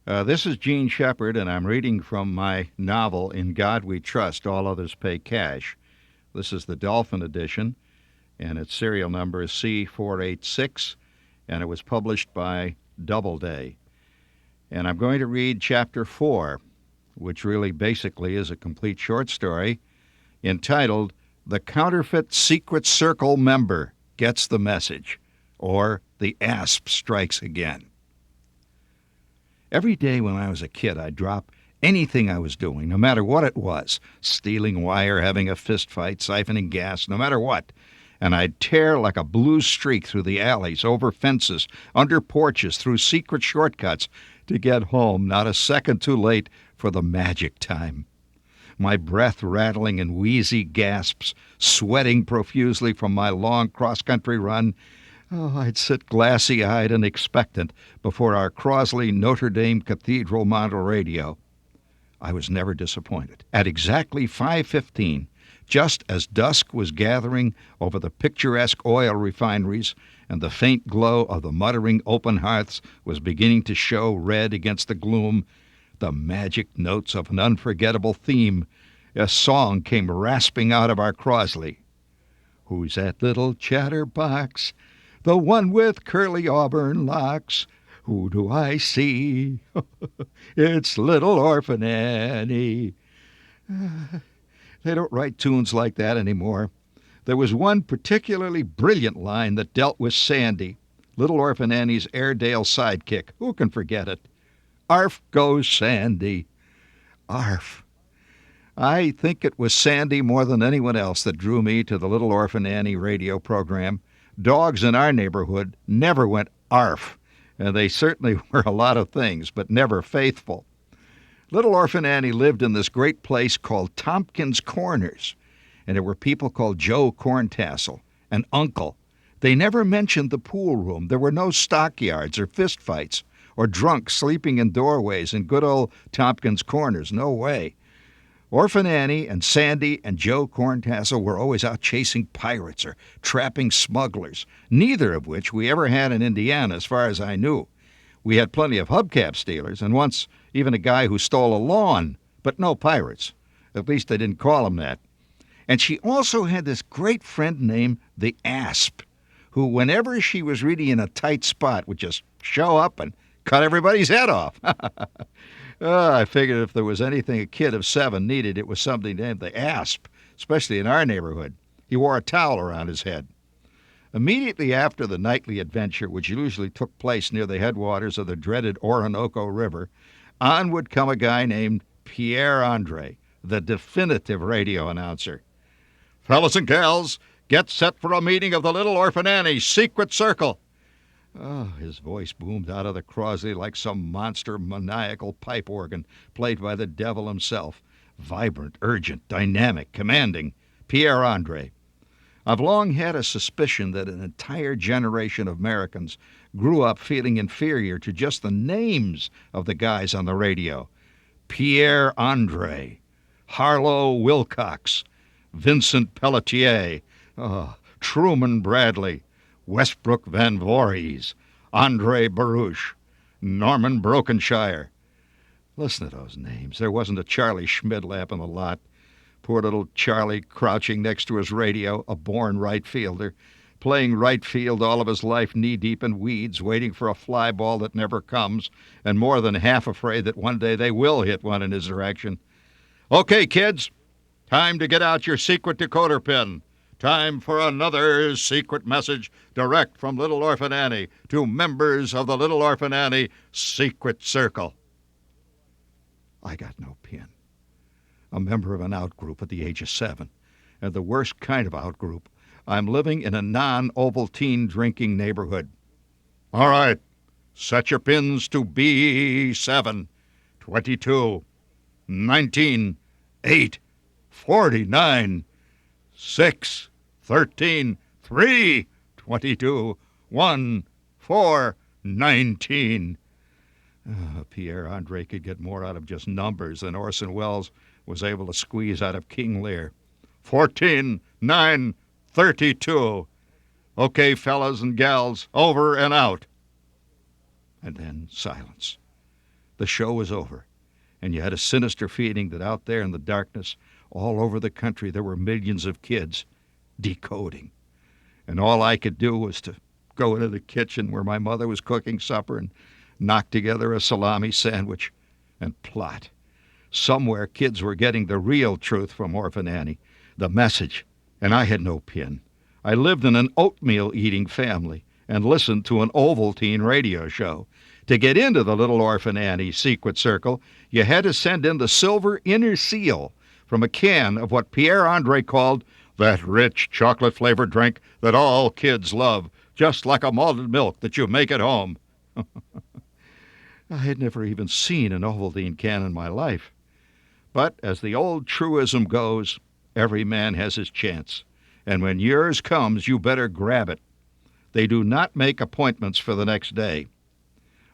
This is Gene Shepard, and I'm reading from my novel, In God We Trust, All Others Pay Cash. This is the Dolphin edition, and its serial number is C486, and it was published by Doubleday. And I'm going to read Chapter 4, which really basically is a complete short story, entitled The Counterfeit Secret Circle Member Gets the Message, or The Asp Strikes Again. Every day when I was a kid, I'd drop anything I was doing, no matter what it was, stealing wire, having a fist fight, siphoning gas, no matter what, and I'd tear like a blue streak through the alleys, over fences, under porches, through secret shortcuts to get home, not a second too late for the magic time. My breath rattling in wheezy gasps, sweating profusely from my long cross-country run. Oh, I'd sit glassy-eyed and expectant before our Crosley Notre Dame Cathedral model radio. I was never disappointed. At exactly 5:15, just as dusk was gathering over the picturesque oil refineries and the faint glow of the muttering open hearths was beginning to show red against the gloom, the magic notes of an unforgettable theme, a song came rasping out of our Crosley. Who's that little chatterbox? The one with curly auburn locks. Who do I see? It's little Orphan Annie. They don't write tunes like that anymore. There was one particularly brilliant line that dealt with Sandy, little Orphan Annie's Airedale sidekick. Who can forget it? Arf goes Sandy. Arf. I think it was Sandy more than anyone else that drew me to the Little Orphan Annie radio program. Dogs in our neighborhood never went arf, and they certainly were a lot of things, but never faithful. Little Orphan Annie lived in this great place called Tompkins Corners, and there were people called Joe Corntassel and Uncle. They never mentioned the pool room. There were no stockyards or fistfights or drunks sleeping in doorways in good old Tompkins Corners. No way. Orphan Annie and Sandy and Joe Corntassel were always out chasing pirates or trapping smugglers, neither of which we ever had in Indiana as far as I knew. We had plenty of hubcap stealers, and once even a guy who stole a lawn, but no pirates. At least they didn't call him that. And she also had this great friend named the Asp, who whenever she was really in a tight spot would just show up and cut everybody's head off. I figured if there was anything a kid of 7 needed, it was something named the Asp, especially in our neighborhood. He wore a towel around his head. Immediately after the nightly adventure, which usually took place near the headwaters of the dreaded Orinoco River, on would come a guy named Pierre Andre, the definitive radio announcer. Fellas and gals, get set for a meeting of the Little Orphan Annie Secret Circle. Oh, his voice boomed out of the Crosley like some monster maniacal pipe organ played by the devil himself. Vibrant, urgent, dynamic, commanding. Pierre Andre. I've long had a suspicion that an entire generation of Americans grew up feeling inferior to just the names of the guys on the radio. Pierre Andre, Harlow Wilcox, Vincent Pelletier, Truman Bradley, Westbrook Van Voorhees, Andre Baruch, Norman Brokenshire. Listen to those names. There wasn't a Charlie Schmidlap in the lot. Poor little Charlie crouching next to his radio, a born right fielder, playing right field all of his life knee-deep in weeds, waiting for a fly ball that never comes, and more than half afraid that one day they will hit one in his direction. Okay, kids, time to get out your secret decoder pin. Time for another secret message direct from Little Orphan Annie to members of the Little Orphan Annie Secret Circle. I got no pin. A member of an outgroup at the age of 7, and the worst kind of outgroup. I'm living in a non-Ovaltine drinking neighborhood. All right, set your pins to B7, 22, 19, 8, 49, 6, 13, 3, 22, 1, 4, 19. Pierre Andre could get more out of just numbers than Orson Welles was able to squeeze out of King Lear. 14, 9, 32. Okay, fellas and gals, over and out. And then silence. The show was over, and you had a sinister feeling that out there in the darkness, all over the country, there were millions of kids decoding. And all I could do was to go into the kitchen where my mother was cooking supper and knock together a salami sandwich and plot. Somewhere kids were getting the real truth from Orphan Annie, the message, and I had no pin. I lived in an oatmeal-eating family and listened to an Ovaltine radio show. To get into the little Orphan Annie secret circle, you had to send in the silver inner seal from a can of what Pierre-Andre called that rich chocolate-flavored drink that all kids love, just like a malted milk that you make at home. I had never even seen an Ovaltine can in my life. But as the old truism goes, every man has his chance. And when yours comes, you better grab it. They do not make appointments for the next day.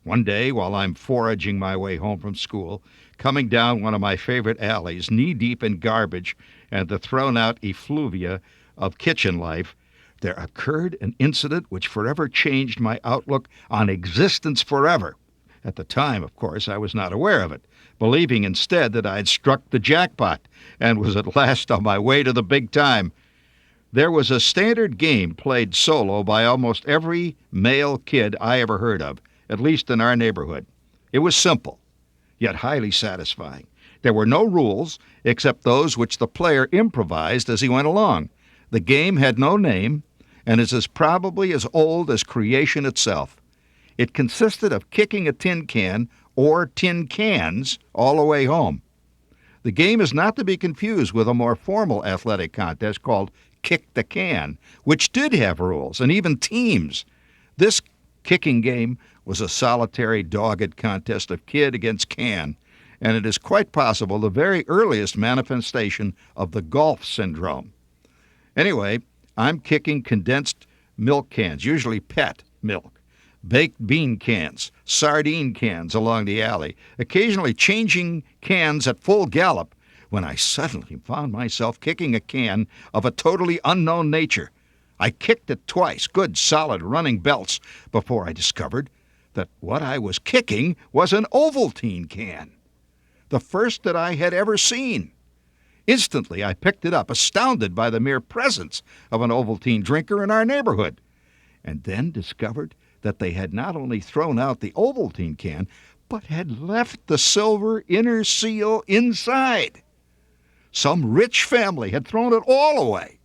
One day, while I'm foraging my way home from school, coming down one of my favorite alleys, knee-deep in garbage and the thrown-out effluvia of kitchen life, there occurred an incident which forever changed my outlook on existence forever. At the time, of course, I was not aware of it, believing instead that I had struck the jackpot and was at last on my way to the big time. There was a standard game played solo by almost every male kid I ever heard of, at least in our neighborhood. It was simple, yet highly satisfying. There were no rules except those which the player improvised as he went along. The game had no name and is as probably as old as creation itself. It consisted of kicking a tin can or tin cans all the way home. The game is not to be confused with a more formal athletic contest called Kick the Can, which did have rules and even teams. This kicking game was a solitary, dogged contest of kid against can, and it is quite possible the very earliest manifestation of the golf syndrome. Anyway, I'm kicking condensed milk cans, usually pet milk, baked bean cans, sardine cans along the alley, occasionally changing cans at full gallop, when I suddenly found myself kicking a can of a totally unknown nature. I kicked it twice, good solid running belts, before I discovered that what I was kicking was an Ovaltine can, the first that I had ever seen. Instantly, I picked it up, astounded by the mere presence of an Ovaltine drinker in our neighborhood, and then discovered that they had not only thrown out the Ovaltine can, but had left the silver inner seal inside. Some rich family had thrown it all away.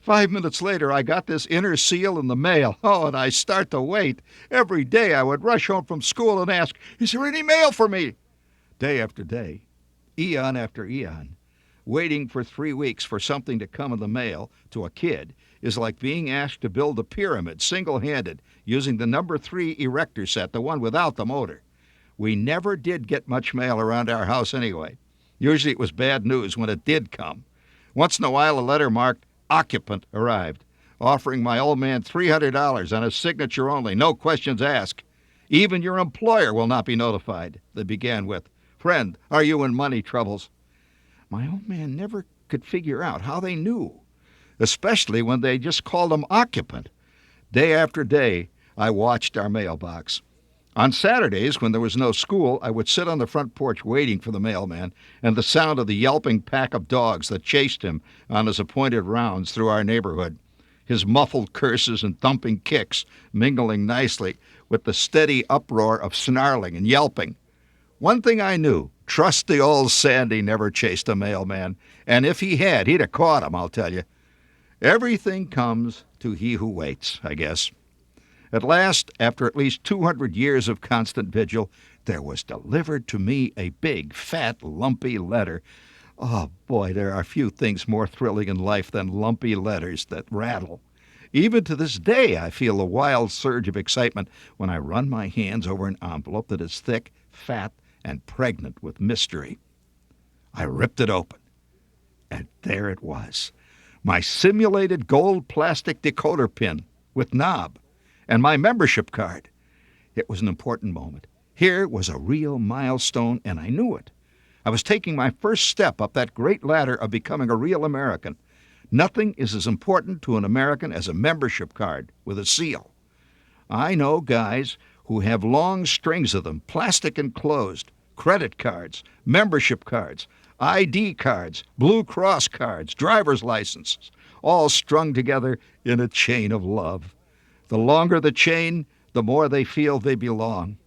5 minutes later, I got this inner seal in the mail. Oh, and I start to wait. Every day I would rush home from school and ask, "Is there any mail for me?" Day after day, eon after eon, waiting for 3 weeks for something to come in the mail to a kid is like being asked to build a pyramid single-handed using the number 3 erector set, the one without the motor. We never did get much mail around our house anyway. Usually it was bad news when it did come. Once in a while, a letter marked occupant arrived, offering my old man $300 on a signature only, no questions asked. Even your employer will not be notified. They began with, "Friend, are you in money troubles?" My old man never could figure out how they knew, especially when they just called him occupant. Day after day, I watched our mailbox. On Saturdays, when there was no school, I would sit on the front porch waiting for the mailman and the sound of the yelping pack of dogs that chased him on his appointed rounds through our neighborhood, his muffled curses and thumping kicks mingling nicely with the steady uproar of snarling and yelping. One thing I knew, trusty old Sandy never chased a mailman, and if he had, he'd have caught him, I'll tell you. Everything comes to he who waits, I guess. At last, after at least 200 years of constant vigil, there was delivered to me a big, fat, lumpy letter. Oh, boy, there are few things more thrilling in life than lumpy letters that rattle. Even to this day, I feel a wild surge of excitement when I run my hands over an envelope that is thick, fat, and pregnant with mystery. I ripped it open, and there it was, my simulated gold plastic decoder pin with knob, and my membership card. It was an important moment. Here was a real milestone, and I knew it. I was taking my first step up that great ladder of becoming a real American. Nothing is as important to an American as a membership card with a seal. I know guys who have long strings of them, plastic enclosed, credit cards, membership cards, ID cards, Blue Cross cards, driver's licenses, all strung together in a chain of love. The longer the chain, the more they feel they belong.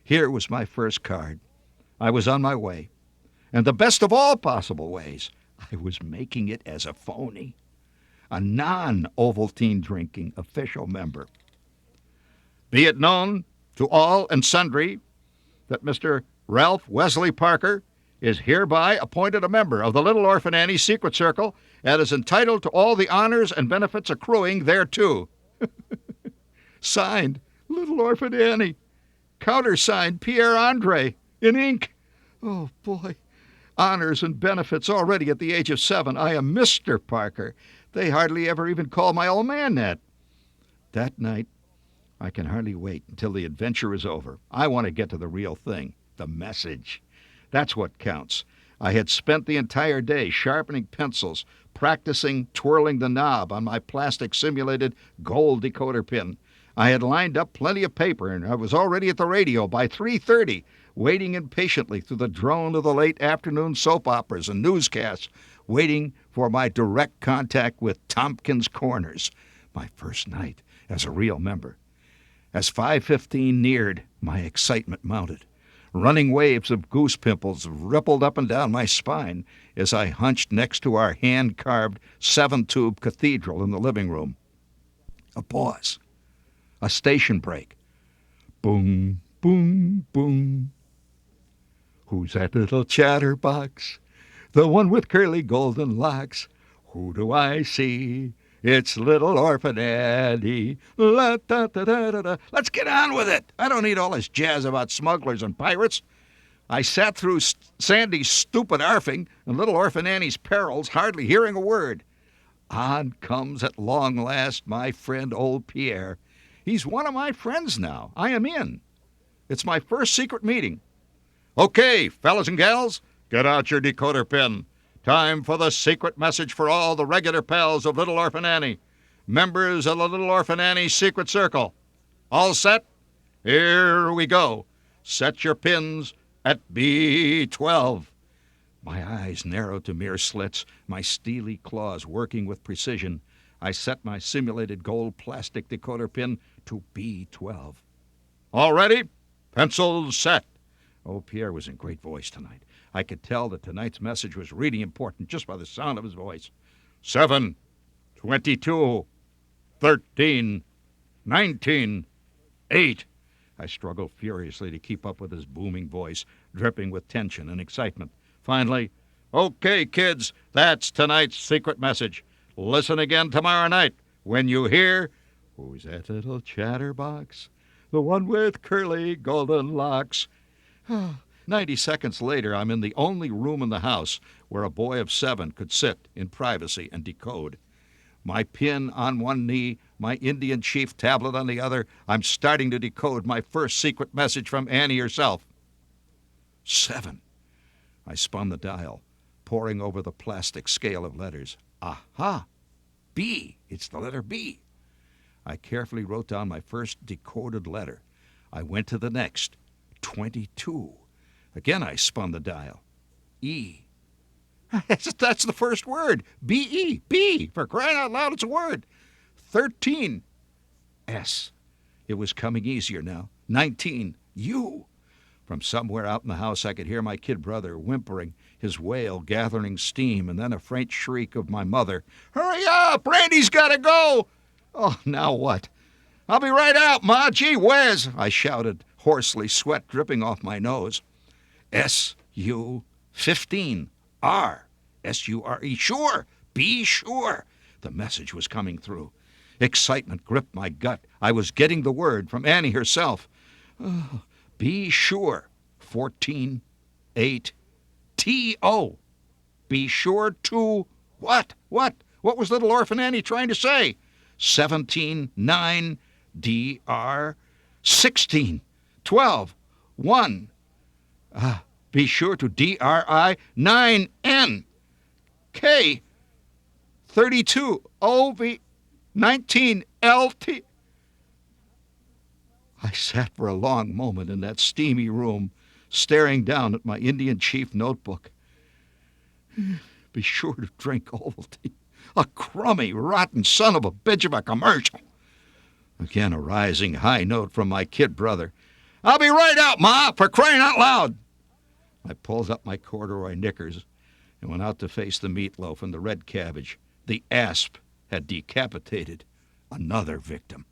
Here was my first card. I was on my way. And the best of all possible ways, I was making it as a phony, a non-Ovaltine drinking official member. Be it known to all and sundry that Mr. Ralph Wesley Parker is hereby appointed a member of the Little Orphan Annie Secret Circle and is entitled to all the honors and benefits accruing thereto. Signed, Little Orphan Annie. Countersigned, Pierre Andre, in ink. Oh, boy. Honors and benefits already at the age of 7. I am Mr. Parker. They hardly ever even call my old man that. That night, I can hardly wait until the adventure is over. I want to get to the real thing, the message. That's what counts. I had spent the entire day sharpening pencils, practicing twirling the knob on my plastic simulated gold decoder pin. I had lined up plenty of paper, and I was already at the radio by 3:30, waiting impatiently through the drone of the late afternoon soap operas and newscasts, waiting for my direct contact with Tompkins Corners, my first night as a real member. As 5:15 neared, my excitement mounted. Running waves of goose pimples rippled up and down my spine as I hunched next to our hand-carved 7-tube cathedral in the living room. A pause. A station break. Boom, boom, boom. Who's that little chatterbox? The one with curly golden locks. Who do I see? It's little Orphan Annie. La, da, da, da, da, da. Let's get on with it. I don't need all this jazz about smugglers and pirates. I sat through Sandy's stupid arfing and little Orphan Annie's perils, hardly hearing a word. On comes at long last my friend old Pierre. He's one of my friends now. I am in. It's my first secret meeting. Okay, fellas and gals, get out your decoder pin. Time for the secret message for all the regular pals of Little Orphan Annie, members of the Little Orphan Annie Secret Circle. All set? Here we go. Set your pins at B12. My eyes narrowed to mere slits, my steely claws working with precision. I set my simulated gold plastic decoder pin to B12. All ready? Pencils set. Oh, Pierre was in great voice tonight. I could tell that tonight's message was really important just by the sound of his voice. 7, 22, 13, 19, 8. I struggled furiously to keep up with his booming voice, dripping with tension and excitement. Finally, okay, kids, that's tonight's secret message. Listen again tomorrow night when you hear, who's that little chatterbox? The one with curly golden locks. 90 seconds later, I'm in the only room in the house where a boy of 7 could sit in privacy and decode. My pin on one knee, my Indian chief tablet on the other, I'm starting to decode my first secret message from Annie herself. 7. I spun the dial, poring over the plastic scale of letters. Aha! B. It's the letter B. I carefully wrote down my first decoded letter. I went to the next. 22. Again, I spun the dial. E. That's the first word. B-E. B. For crying out loud, it's a word. 13. S. It was coming easier now. 19. U. From somewhere out in the house, I could hear my kid brother whimpering, his wail gathering steam, and then a faint shriek of my mother. Hurry up! Randy's got to go! Oh, now what? I'll be right out, Ma. Gee whiz! I shouted, hoarsely, sweat dripping off my nose. S-U 15. R. S-U-R-E. Sure. Be sure. The message was coming through. Excitement gripped my gut. I was getting the word from Annie herself. Oh, be sure. 14. 8. T-O. Be sure to what? What was little Orphan Annie trying to say? 17. 9. D-R. 16. 12. 1. Be sure to D-R-I 9-N. K 32 O-V 19 L-T. I sat for a long moment in that steamy room, staring down at my Indian chief notebook. Be sure to drink Ovaltine. A crummy, rotten son of a bitch of a commercial. Again a rising high note from my kid brother. I'll be right out, Ma, for crying out loud. I pulled up my corduroy knickers and went out to face the meatloaf and the red cabbage. The Asp had decapitated another victim.